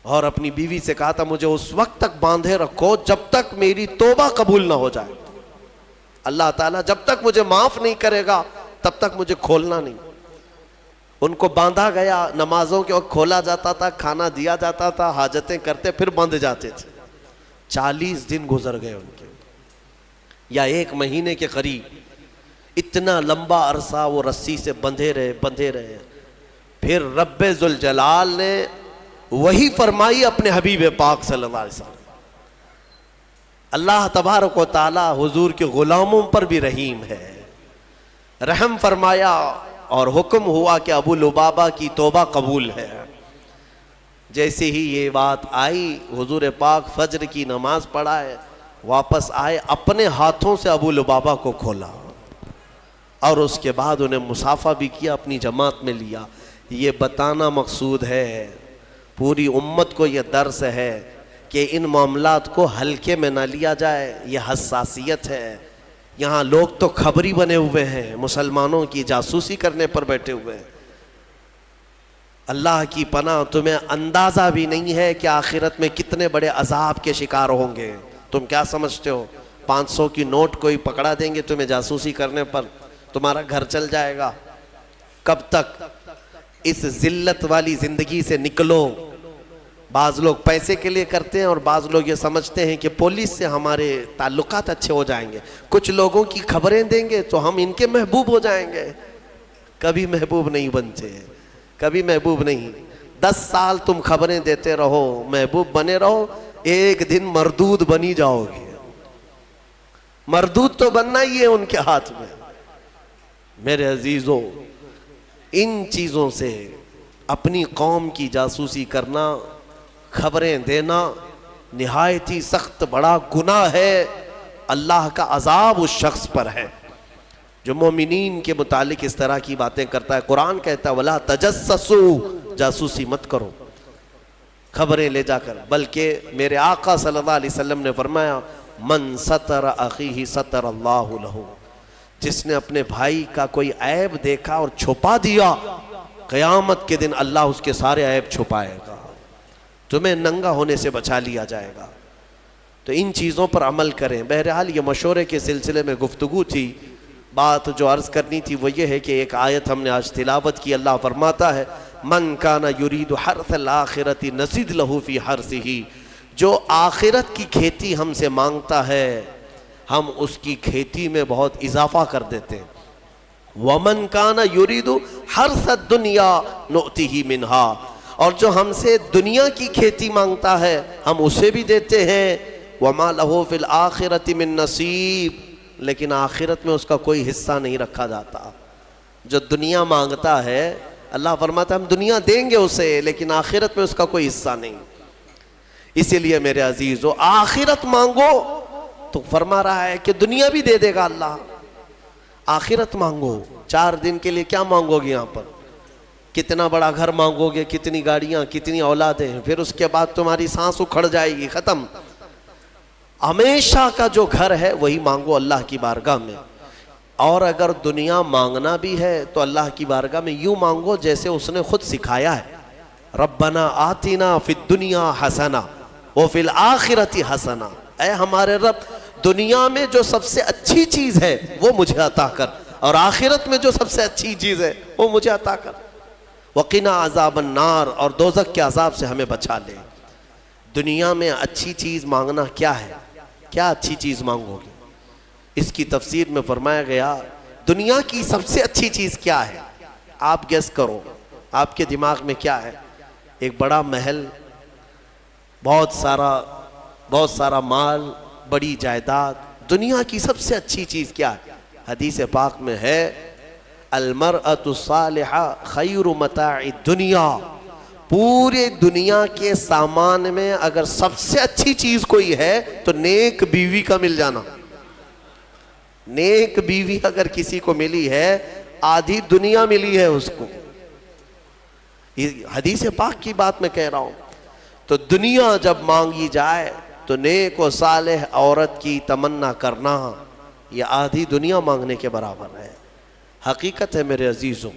اور اپنی بیوی سے کہا تھا مجھے اس وقت تک باندھے رکھو جب تک میری توبہ قبول نہ ہو جائے. اللہ تعالیٰ جب تک مجھے معاف نہیں کرے گا تب تک مجھے کھولنا نہیں. ان کو باندھا گیا، نمازوں کے وقت کھولا جاتا تھا، کھانا دیا جاتا تھا، حاجتیں کرتے پھر بندھ جاتے تھے. 40 دن گزر گئے ان کے، یا 1 مہینے کے قریب. اتنا لمبا عرصہ وہ رسی سے بندھے رہے. پھر رب ذوالجلال نے وہی فرمائی اپنے حبیب پاک صلی اللہ علیہ وسلم. اللہ تبارک و تعالی حضور کے غلاموں پر بھی رحیم ہے. رحم فرمایا اور حکم ہوا کہ ابو لبابہ کی توبہ قبول ہے۔ جیسے ہی یہ بات آئی حضور پاک فجر کی نماز پڑھائے، واپس آئے، اپنے ہاتھوں سے ابو لبابہ کو کھولا اور اس کے بعد انہیں مصافحہ بھی کیا، اپنی جماعت میں لیا۔ یہ بتانا مقصود ہے، پوری امت کو یہ درس ہے کہ ان معاملات کو ہلکے میں نہ لیا جائے، یہ حساسیت ہے۔ یہاں لوگ تو خبری بنے ہوئے ہیں، مسلمانوں کی جاسوسی کرنے پر بیٹھے ہوئے ہیں۔ اللہ کی پناہ، تمہیں اندازہ بھی نہیں ہے کہ آخرت میں کتنے بڑے عذاب کے شکار ہوں گے۔ تم کیا سمجھتے ہو 500 کی نوٹ کوئی پکڑا دیں گے تمہیں جاسوسی کرنے پر، تمہارا گھر چل جائے گا؟ کب تک؟ اس ذلت والی زندگی سے نکلو۔ بعض لوگ پیسے کے لیے کرتے ہیں اور بعض لوگ یہ سمجھتے ہیں کہ پولیس سے ہمارے تعلقات اچھے ہو جائیں گے، کچھ لوگوں کی خبریں دیں گے تو ہم ان کے محبوب ہو جائیں گے۔ کبھی محبوب نہیں بنتے، کبھی محبوب نہیں۔ 10 سال تم خبریں دیتے رہو، محبوب بنے رہو، ایک دن مردود بنی جاؤ گے۔ مردود تو بننا ہی ہے ان کے ہاتھ میں۔ میرے عزیزو، ان چیزوں سے اپنی قوم کی جاسوسی کرنا، خبریں دینا نہایت ہی سخت بڑا گناہ ہے۔ اللہ کا عذاب اس شخص پر ہے جو مومنین کے متعلق اس طرح کی باتیں کرتا ہے۔ قرآن کہتا ہے وَلَا تَجَسَّسُوا، جاسوسی مت کرو خبریں لے جا کر، بلکہ میرے آقا صلی اللہ علیہ وسلم نے فرمایا من ستر اخیہ ستر اللہ لہ، جس نے اپنے بھائی کا کوئی عیب دیکھا اور چھپا دیا، قیامت کے دن اللہ اس کے سارے عیب چھپائے گا، تمہیں ننگا ہونے سے بچا لیا جائے گا۔ تو ان چیزوں پر عمل کریں۔ بہرحال یہ مشورے کے سلسلے میں گفتگو تھی، بات جو عرض کرنی تھی وہ یہ ہے کہ ایک آیت ہم نے آج تلاوت کی۔ اللہ فرماتا ہے من کان یرید حرث الآخرۃ نزد لہ فی حرثہ، جو آخرت کی کھیتی ہم سے مانگتا ہے ہم اس کی کھیتی میں بہت اضافہ کر دیتے ہیں۔ ومن کان یرید حرث الدنیا نؤتہ منہا، اور جو ہم سے دنیا کی کھیتی مانگتا ہے ہم اسے بھی دیتے ہیں۔ وما لہ فی الآخرۃ من نصیب، لیکن آخرت میں اس کا کوئی حصہ نہیں رکھا جاتا۔ جو دنیا مانگتا ہے اللہ فرماتا ہے ہم دنیا دیں گے اسے، لیکن آخرت میں اس کا کوئی حصہ نہیں۔ اسی لیے میرے عزیزو، آخرت مانگو تو فرما رہا ہے کہ دنیا بھی دے دے گا اللہ۔ آخرت مانگو، 4 دن کے لیے کیا مانگو گے؟ یہاں پر کتنا بڑا گھر مانگو گے، کتنی گاڑیاں، کتنی اولادیں، پھر اس کے بعد تمہاری سانس اکھڑ جائے گی، ختم۔ ہمیشہ کا جو گھر ہے وہی مانگو اللہ کی بارگاہ میں۔ اور اگر دنیا مانگنا بھی ہے تو اللہ کی بارگاہ میں یوں مانگو جیسے اس نے خود سکھایا ہے، ربنا آتنا فی الدنیا حسنہ وفی الآخرۃ حسنہ، اے ہمارے رب دنیا میں جو سب سے اچھی چیز ہے وہ مجھے عطا کر، اور آخرت میں جو سب سے اچھی چیز ہے وہ مجھے عطا کر، وقنا عذاب النار، اور دوزخ کے عذاب سے ہمیں بچا لے۔ دنیا میں اچھی چیز مانگنا کیا ہے؟ کیا اچھی چیز مانگو گے؟ اس کی تفسیر میں فرمایا گیا دنیا کی سب سے اچھی چیز کیا ہے؟ آپ گیس کرو، آپ کے دماغ میں کیا ہے؟ ایک بڑا محل، بہت سارا مال، بڑی جائیداد۔ دنیا کی سب سے اچھی چیز کیا ہے؟ حدیث پاک میں ہے المرأة الصالحہ خیر متاع الدنیا، پورے دنیا کے سامان میں اگر سب سے اچھی چیز کوئی ہے تو نیک بیوی کا مل جانا۔ نیک بیوی اگر کسی کو ملی ہے آدھی دنیا ملی ہے اس کو۔ یہ حدیث پاک کی بات میں کہہ رہا ہوں۔ تو دنیا جب مانگی جائے تو نیک و صالح عورت کی تمنا کرنا یہ آدھی دنیا مانگنے کے برابر ہے۔ حقیقت ہے میرے عزیزوں،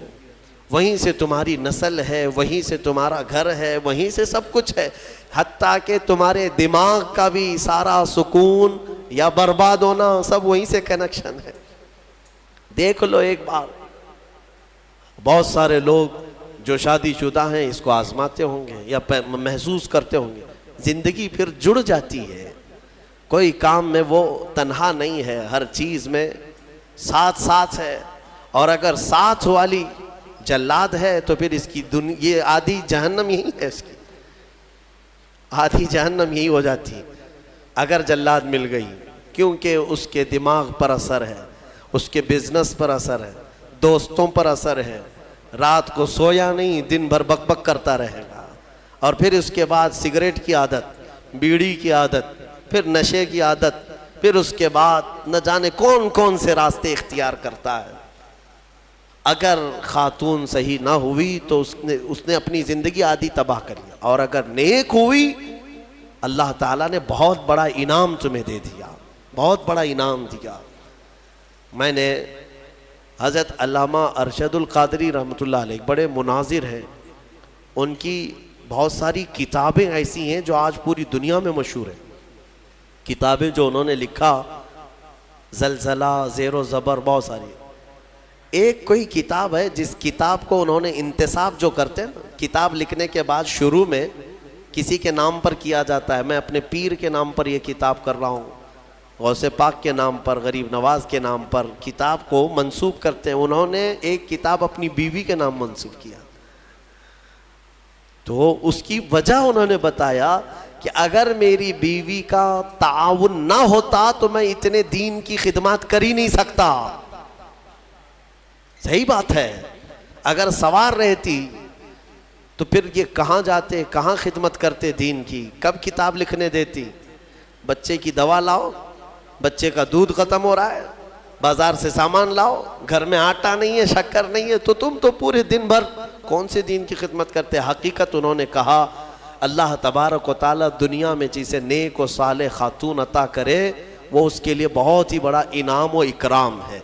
وہیں سے تمہاری نسل ہے، وہیں سے تمہارا گھر ہے، وہیں سے سب کچھ ہے، حتیٰ کہ تمہارے دماغ کا بھی سارا سکون یا برباد ہونا سب وہیں سے کنیکشن ہے۔ دیکھ لو ایک بار، بہت سارے لوگ جو شادی شدہ ہیں اس کو آزماتے ہوں گے یا محسوس کرتے ہوں گے، زندگی پھر جڑ جاتی ہے، کوئی کام میں وہ تنہا نہیں ہے، ہر چیز میں ساتھ ہے۔ اور اگر ساتھ والی جلاد ہے تو پھر اس کی یہ آدھی جہنم یہی ہے، اس کی آدھی جہنم یہی ہو جاتی ہے اگر جلاد مل گئی، کیونکہ اس کے دماغ پر اثر ہے، اس کے بزنس پر اثر ہے، دوستوں پر اثر ہے، رات کو سویا نہیں، دن بھر بک بک کرتا رہے گا، اور پھر اس کے بعد سگریٹ کی عادت، بیڑی کی عادت، پھر نشے کی عادت، پھر اس کے بعد نہ جانے کون کون سے راستے اختیار کرتا ہے۔ اگر خاتون صحیح نہ ہوئی تو اس نے اپنی زندگی آدھی تباہ کر لیا، اور اگر نیک ہوئی اللہ تعالیٰ نے بہت بڑا انعام تمہیں دے دیا، بہت بڑا انعام دیا۔ میں نے حضرت علامہ ارشد القادری رحمۃ اللہ علیہ بڑے مناظر ہیں، ان کی بہت ساری کتابیں ایسی ہیں جو آج پوری دنیا میں مشہور ہیں، کتابیں جو انہوں نے لکھا، زلزلہ، زیر و زبر، بہت ساری۔ ایک کوئی کتاب ہے جس کتاب کو انہوں نے انتساب جو کرتے ہیں نا، کتاب لکھنے کے بعد شروع میں کسی کے نام پر کیا جاتا ہے، میں اپنے پیر کے نام پر یہ کتاب کر رہا ہوں، غوث پاک کے نام پر، غریب نواز کے نام پر کتاب کو منسوب کرتے ہیں۔ انہوں نے ایک کتاب اپنی بیوی کے نام منسوب کیا، تو اس کی وجہ انہوں نے بتایا کہ اگر میری بیوی کا تعاون نہ ہوتا تو میں اتنے دین کی خدمات کر ہی نہیں سکتا۔ صحیح بات ہے، اگر سوار رہتی تو پھر یہ کہاں جاتے، کہاں خدمت کرتے دین کی، کب کتاب لکھنے دیتی؟ بچے کی دوا لاؤ، بچے کا دودھ ختم ہو رہا ہے، بازار سے سامان لاؤ، گھر میں آٹا نہیں ہے، شکر نہیں ہے، تو تم تو پورے دن بھر کون سے دین کی خدمت کرتے؟ حقیقت انہوں نے کہا اللہ تبارک و تعالی دنیا میں جسے نیک و صالح خاتون عطا کرے وہ اس کے لیے بہت ہی بڑا انعام و اکرام ہے۔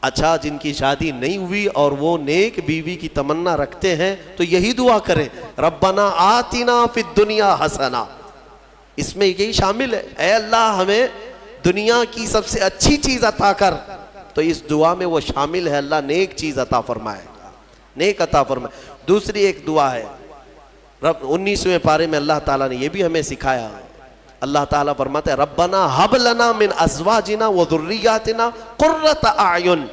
اچھا، جن کی شادی نہیں ہوئی اور وہ نیک بیوی کی تمنا رکھتے ہیں تو یہی دعا کریں، ربنا آتنا فی الدنیا حسنہ، اس میں یہی شامل ہے، اے اللہ ہمیں دنیا کی سب سے اچھی چیز عطا کر، تو اس دعا میں وہ شامل ہے، اللہ نیک چیز عطا فرمائے گا، نیک عطا فرمائے۔ دوسری ایک دعا ہے، 19ویں پارے میں اللہ تعالیٰ نے یہ بھی ہمیں سکھایا، اللہ تعالیٰ فرماتے ہیں ربنا ہب لنا من ازواجنا و ذریاتنا قرۃ اعین،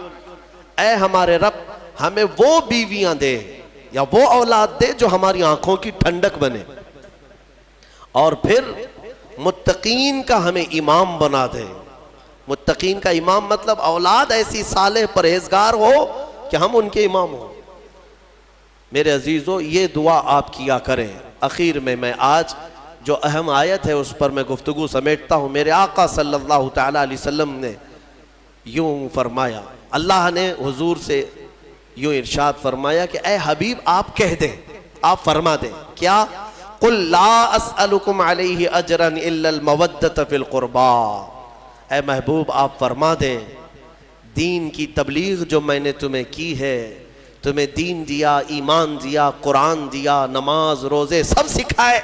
اے ہمارے رب ہمیں وہ بیویاں دے یا وہ اولاد دے جو ہماری آنکھوں کی ٹھنڈک بنے، اور پھر متقین کا ہمیں امام بنا دے۔ متقین کا امام مطلب اولاد ایسی صالح پرہیزگار ہو کہ ہم ان کے امام ہوں۔ میرے عزیزو، یہ دعا آپ کیا کریں۔ اخیر میں آج جو اہم آیت ہے اس پر میں گفتگو سمیٹتا ہوں۔ میرے آقا صلی اللہ تعالی علیہ وسلم نے یوں فرمایا، اللہ نے حضور سے یوں ارشاد فرمایا کہ اے حبیب آپ کہہ دیں، آپ فرما دیں، کیا؟ قل لا اسألکم علیہ اجرا الا المودۃ فی القربا، اے محبوب آپ فرما دیں دین کی تبلیغ جو میں نے تمہیں کی ہے، تمہیں دین دیا، ایمان دیا، قرآن دیا، نماز روزے سب سکھائے،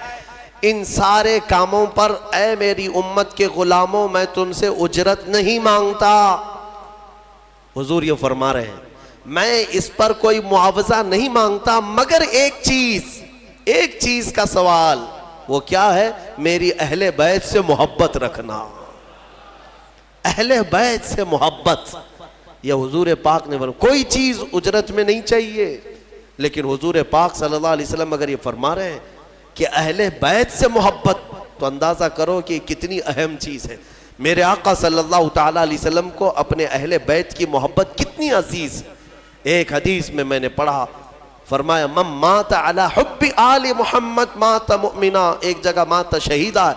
ان سارے کاموں پر اے میری امت کے غلاموں میں تم سے اجرت نہیں مانگتا۔ حضور یہ فرما رہے ہیں میں اس پر کوئی معاوضہ نہیں مانگتا مگر ایک چیز کا سوال، وہ کیا ہے؟ میری اہل بیت سے محبت رکھنا، اہل بیت سے محبت۔ یہ حضور پاک نے فرمایا، کوئی چیز اجرت میں نہیں چاہیے، لیکن حضور پاک صلی اللہ علیہ وسلم اگر یہ فرما رہے ہیں کہ اہل بیت سے محبت، تو اندازہ کرو کہ کتنی اہم چیز ہے۔ میرے آقا صلی اللہ تعالی علیہ وسلم کو اپنے اہل بیت کی محبت کتنی عزیز۔ ایک حدیث میں نے پڑھا، فرمایا من مات علی حب آل محمد مات مؤمنا، ایک جگہ مات شہیدہ،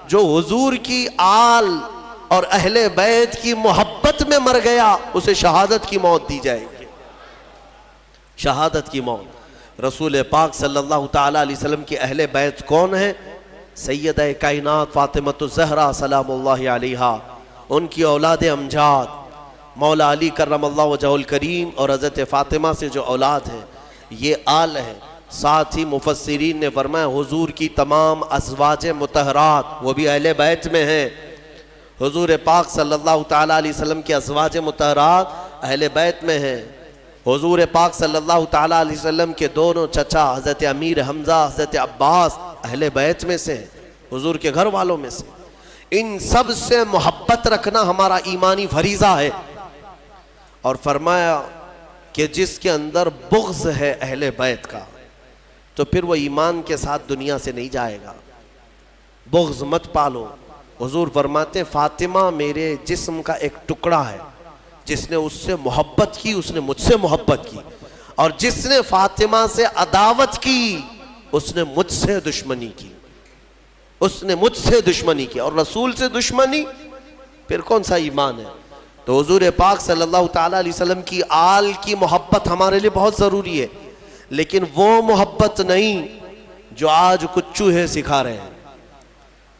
جو حضور کی آل اور اہل بیت کی محبت میں مر گیا اسے شہادت کی موت دی جائے گی، شہادت کی موت۔ رسول پاک صلی اللہ تعالی علیہ وسلم کی اہل بیت کون ہیں؟ سیدہ کائنات فاطمۃ الزہرا سلام اللہ علیہا، ان کی اولاد امجاد مولا علی کرم اللہ وجہہ الکریم اور حضرت فاطمہ سے جو اولاد ہے یہ آل ہے۔ ساتھ ہی مفسرین نے فرمایا حضور کی تمام ازواج مطہرات وہ بھی اہل بیت میں ہیں۔ حضور پاک صلی اللہ تعالی علیہ وسلم کی ازواج مطہرات اہل بیت میں ہیں۔ حضور پاک صلی اللہ تعالی علیہ وسلم کے دونوں چچا حضرت امیر حمزہ، حضرت عباس اہل بیت میں سے، حضور کے گھر والوں میں سے۔ ان سب سے محبت رکھنا ہمارا ایمانی فریضہ ہے۔ اور فرمایا کہ جس کے اندر بغض ہے اہل بیت کا تو پھر وہ ایمان کے ساتھ دنیا سے نہیں جائے گا، بغض مت پالو۔ حضور فرماتے ہیں فاطمہ میرے جسم کا ایک ٹکڑا ہے، جس نے اس سے محبت کی اس نے مجھ سے محبت کی، اور جس نے فاطمہ سے عداوت کی اس نے مجھ سے دشمنی کی، اس نے مجھ سے دشمنی کی۔ اور رسول سے دشمنی پھر کون سا ایمان ہے؟ تو حضور پاک صلی اللہ تعالیٰ علیہ وسلم کی آل کی محبت ہمارے لیے بہت ضروری ہے، لیکن وہ محبت نہیں جو آج کچھ چوہے سکھا رہے ہیں۔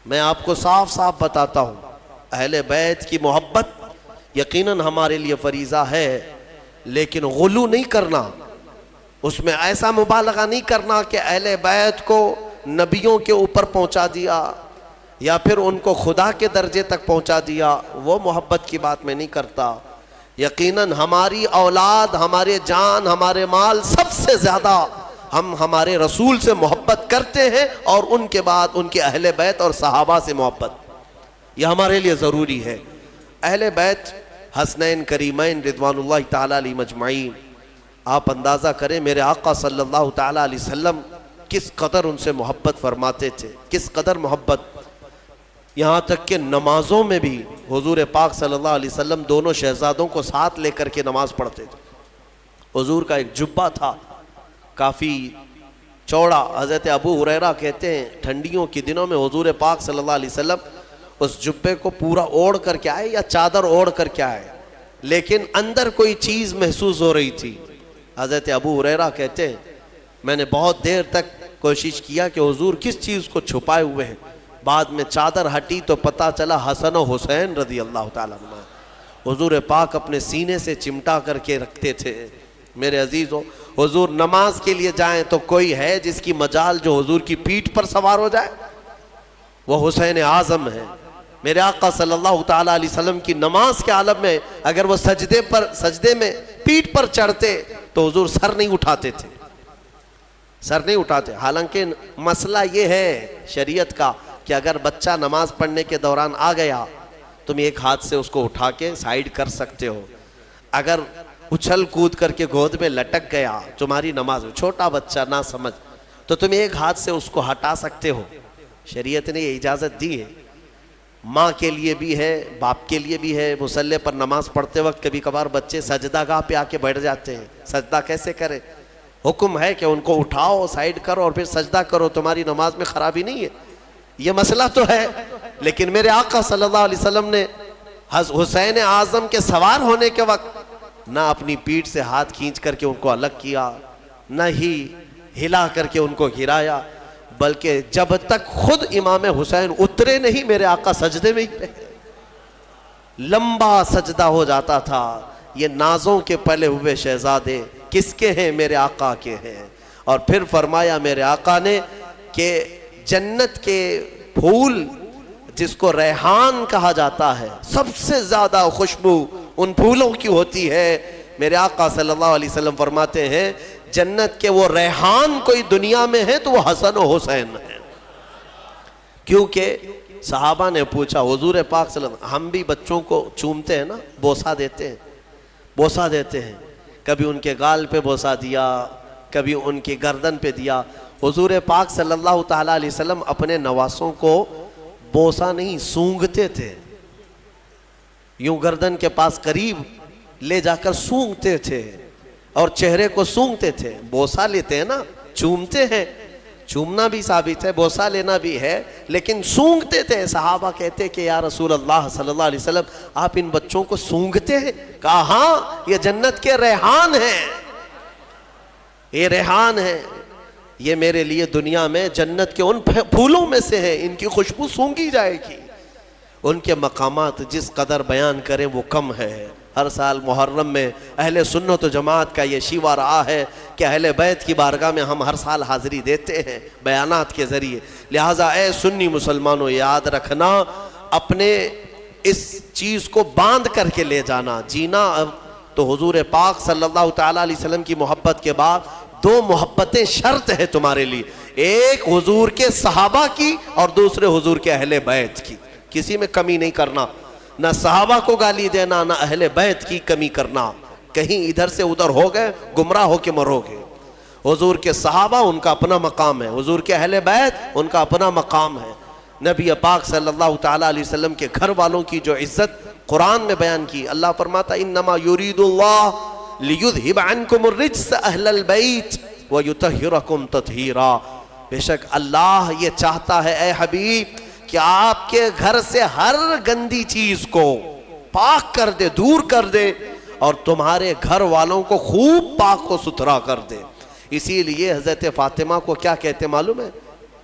میں آپ کو صاف صاف بتاتا ہوں، اہل بیت کی محبت یقیناً ہمارے لیے فریضہ ہے، لیکن غلو نہیں کرنا، اس میں ایسا مبالغہ نہیں کرنا کہ اہل بیت کو نبیوں کے اوپر پہنچا دیا یا پھر ان کو خدا کے درجے تک پہنچا دیا۔ وہ محبت کی بات میں نہیں کرتا۔ یقیناً ہماری اولاد، ہمارے جان، ہمارے مال، سب سے زیادہ ہم ہمارے رسول سے محبت کرتے ہیں، اور ان کے بعد ان کے اہل بیت اور صحابہ سے محبت، یہ ہمارے لیے ضروری ہے۔ اہل بیت حسنین کریمین رضوان اللہ تعالیٰ علیہ مجمعین، آپ اندازہ کریں میرے آقا صلی اللہ تعالیٰ علیہ وسلم کس قدر ان سے محبت فرماتے تھے، کس قدر محبت، یہاں تک کہ نمازوں میں بھی حضور پاک صلی اللہ علیہ وسلم دونوں شہزادوں کو ساتھ لے کر کے نماز پڑھتے تھے۔ حضور کا ایک جبہ تھا کافی چوڑا، حضرت ابو ہریرہ کہتے ہیں ٹھنڈیوں کے دنوں میں حضور پاک صلی اللہ علیہ وسلم اس جبے کو پورا اوڑھ کر کے آئے یا چادر اوڑھ کر کے آئے، لیکن اندر کوئی چیز محسوس ہو رہی تھی۔ حضرت ابو ہریرہ کہتے ہیں میں نے بہت دیر تک کوشش کیا کہ حضور کس چیز کو چھپائے ہوئے ہیں، بعد میں چادر ہٹی تو پتہ چلا حسن و حسین رضی اللہ تعالیٰ عنہ حضور پاک اپنے سینے سے چمٹا کر کے رکھتے تھے۔ میرے عزیزو، حضور نماز کے لیے جائیں تو کوئی ہے جس کی مجال جو حضور کی پیٹھ پر سوار ہو جائے؟ وہ حسین اعظم ہے۔ میرے آقا صلی اللہ تعالیٰ علیہ وسلم کی نماز کے عالم میں اگر وہ سجدے میں پیٹھ پر چڑھتے تو حضور سر نہیں اٹھاتے تھے، سر نہیں اٹھاتے۔ حالانکہ مسئلہ یہ ہے شریعت کا کہ اگر بچہ نماز پڑھنے کے دوران آ گیا تم ایک ہاتھ سے اس کو اٹھا کے سائیڈ کر سکتے ہو، اگر اچھل کود کر کے گود میں لٹک گیا تمہاری نماز میں، چھوٹا بچہ نہ سمجھ، تو تم ایک ہاتھ سے اس کو ہٹا سکتے ہو، شریعت نے یہ اجازت دی ہے۔ ماں کے لیے بھی ہے، باپ کے لیے بھی ہے۔ مصلی پر نماز پڑھتے وقت کبھی کبھار بچے سجدہ گاہ پہ آ کے بیٹھ جاتے ہیں، سجدہ کیسے کریں؟ حکم ہے کہ ان کو اٹھاؤ، سائیڈ کرو اور پھر سجدہ کرو، تمہاری نماز میں خرابی نہیں ہے۔ یہ مسئلہ تو ہے، لیکن میرے آقا صلی اللہ علیہ وسلم نے حسین اعظم کے سوار ہونے کے وقت نہ اپنی پیٹھ سے ہاتھ کھینچ کر کے ان کو الگ کیا، نہ ہی ہلا کر کے ان کو گرایا، بلکہ جب تک خود امام حسین اترے نہیں میرے آقا سجدے میں ہی رہے، لمبا سجدہ ہو جاتا تھا۔ یہ نازوں کے پلے ہوئے شہزادے کس کے ہیں؟ میرے آقا کے ہیں۔ اور پھر فرمایا میرے آقا نے کہ جنت کے پھول جس کو ریحان کہا جاتا ہے، سب سے زیادہ خوشبو ان پھولوں کی ہوتی ہے۔ میرے آقا صلی اللہ علیہ وسلم فرماتے ہیں جنت کے وہ ریحان کوئی دنیا میں ہے تو وہ حسن و حسین ہے۔ کیونکہ صحابہ نے پوچھا حضور پاک صلی اللہ علیہ وسلم، ہم بھی بچوں کو چومتے ہیں نا، بوسہ دیتے ہیں، بوسہ دیتے ہیں، کبھی ان کے گال پہ بوسہ دیا، کبھی ان کی گردن پہ دیا۔ حضور پاک صلی اللہ تعالیٰ علیہ وسلم اپنے نواسوں کو بوسہ نہیں سونگھتے تھے، یوں گردن کے پاس قریب لے جا کر سونگھتے تھے اور چہرے کو سونگھتے تھے۔ بوسہ لیتے ہیں نا، چومتے ہیں، چومنا بھی ثابت ہے، بوسہ لینا بھی ہے، لیکن سونگھتے تھے۔ صحابہ کہتے کہ یا رسول اللہ صلی اللہ علیہ وسلم آپ ان بچوں کو سونگھتے ہیں؟ کہا ہاں، یہ جنت کے ریحان ہیں، یہ ریحان ہیں، یہ میرے لیے دنیا میں جنت کے ان پھولوں میں سے ہیں، ان کی خوشبو سونگھی جائے گی۔ ان کے مقامات جس قدر بیان کریں وہ کم ہے۔ ہر سال محرم میں اہل سنت و جماعت کا یہ شیوا رہا ہے کہ اہل بیت کی بارگاہ میں ہم ہر سال حاضری دیتے ہیں بیانات کے ذریعے۔ لہٰذا اے سنی مسلمانوں یاد رکھنا، اپنے اس چیز کو باندھ کر کے لے جانا، جینا۔ تو حضور پاک صلی اللہ تعالیٰ علیہ وسلم کی محبت کے بعد دو محبتیں شرط ہے تمہارے لیے، ایک حضور کے صحابہ کی اور دوسرے حضور کے اہل بیت کی۔ کسی میں کمی نہیں کرنا، نہ صحابہ کو گالی دینا، نہ اہل بیت کی کمی کرنا۔ کہیں ادھر سے ادھر ہو گئے گمراہ ہو کے مرو گے۔ حضور کے صحابہ ان کا اپنا مقام ہے، حضور کے اہل بیت ان کا اپنا مقام ہے۔ نبی پاک صلی اللہ تعالیٰ علیہ وسلم کے گھر والوں کی جو عزت قرآن میں بیان کی. اللہ فرماتا انما یرید اللہ لیذہب عنکم الرجس اہل البیت ویطہرکم تطہیرا. بے شک اللہ یہ چاہتا ہے اے حبیب کہ آپ کے گھر سے ہر گندی چیز کو پاک کر دے, دور کر دے, اور تمہارے گھر والوں کو خوب پاک و ستھرا کر دے. اسی لیے حضرت فاطمہ کو کیا کہتے معلوم ہے؟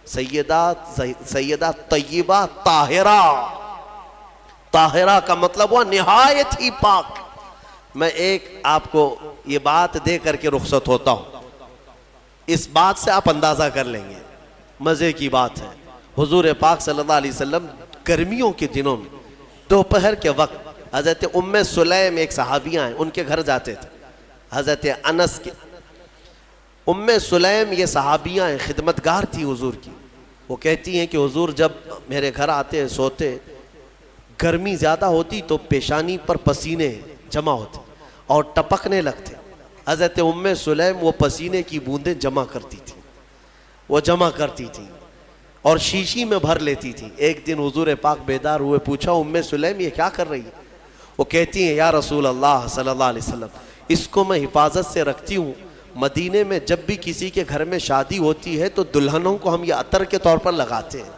سیدہ طیبہ طاہرہ. طاہرہ کا مطلب ہوا نہایت ہی پاک. میں ایک آپ کو یہ بات دے کر کے رخصت ہوتا ہوں. اس بات سے آپ اندازہ کر لیں گے, مزے کی بات ہے. حضور پاک صلی اللہ علیہ وسلم گرمیوں کے دنوں میں دوپہر کے وقت حضرت ام سلیم ایک صحابیہ ہیں, ان کے گھر جاتے تھے. حضرت انس کے ام سلیم یہ صحابیہ ہیں, خدمتگار تھی حضور کی. وہ کہتی ہیں کہ حضور جب میرے گھر آتے سوتے, گرمی زیادہ ہوتی تو پیشانی پر پسینے جمع ہوتے اور ٹپکنے لگتے. حضرت ام سلیم وہ پسینے کی بوندیں جمع کرتی تھی, وہ جمع کرتی تھی اور شیشی میں بھر لیتی تھی. ایک دن حضور پاک بیدار ہوئے, پوچھا ام سلیم یہ کیا کر رہی ہے؟ وہ کہتی ہیں یا رسول اللہ صلی اللہ علیہ وسلم, اس کو میں حفاظت سے رکھتی ہوں. مدینے میں جب بھی کسی کے گھر میں شادی ہوتی ہے تو دلہنوں کو ہم یہ عطر کے طور پر لگاتے ہیں.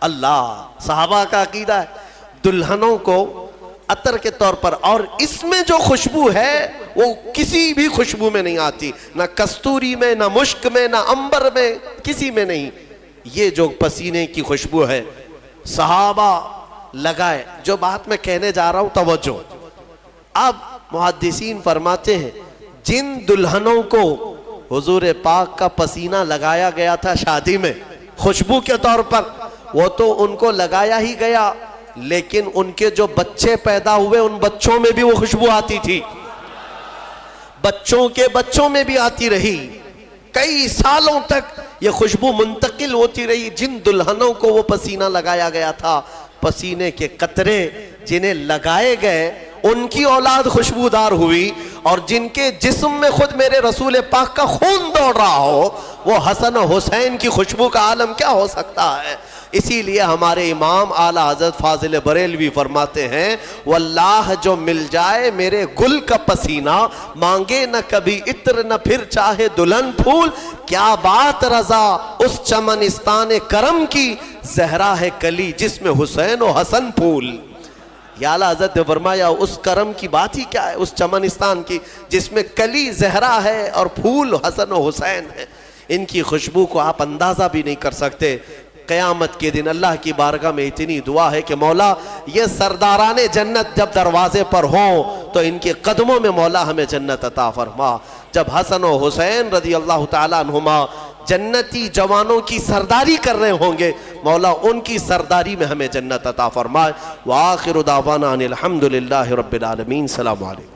اللہ, صحابہ کا عقیدہ ہے دلہنوں کو عطر کے طور پر, اور اس میں جو خوشبو ہے وہ کسی بھی خوشبو میں نہیں آتی, نہ کستوری میں, نہ مشک میں, نہ عنبر میں, کسی میں نہیں. یہ جو پسینے کی خوشبو ہے صحابہ لگائے. جو بات میں کہنے جا رہا ہوں توجہ. اب محدثین فرماتے ہیں جن دلہنوں کو حضور پاک کا پسینہ لگایا گیا تھا شادی میں خوشبو کے طور پر, وہ تو ان کو لگایا ہی گیا, لیکن ان کے جو بچے پیدا ہوئے ان بچوں میں بھی وہ خوشبو آتی تھی, بچوں کے بچوں میں بھی آتی رہی. کئی سالوں تک یہ خوشبو منتقل ہوتی رہی. جن دلہنوں کو وہ پسینہ لگایا گیا تھا, پسینے کے قطرے جنہیں لگائے گئے ان کی اولاد خوشبودار ہوئی, اور جن کے جسم میں خود میرے رسول پاک کا خون دوڑ رہا ہو وہ حسن و حسین کی خوشبو کا عالم کیا ہو سکتا ہے. اسی لیے ہمارے امام اعلیٰ حضرت فاضل بریلوی فرماتے ہیں واللہ جو مل جائے میرے گل کا پسینہ, مانگے نہ کبھی عطر نہ پھر چاہے دلہن پھول, کیا بات رضا اس چمنستان کرم کی, زہرا ہے کلی جس میں حسین و حسن پھول. یا اعلیٰ حضرت نے فرمایا اس کرم کی بات ہی کیا ہے, اس چمنستان کی جس میں کلی زہرا ہے اور پھول حسن و حسین ہے. ان کی خوشبو کو آپ اندازہ بھی نہیں کر سکتے. قیامت کے دن اللہ کی بارگاہ میں اتنی دعا ہے کہ مولا یہ سرداران جنت جب دروازے پر ہوں تو ان کے قدموں میں مولا ہمیں جنت عطا فرما. جب حسن و حسین رضی اللہ تعالیٰ عنہما جنتی جوانوں کی سرداری کر رہے ہوں گے, مولا ان کی سرداری میں ہمیں جنت عطا فرمائے. وآخر دعوانا ان الحمدللہ رب العالمین. السلام علیکم.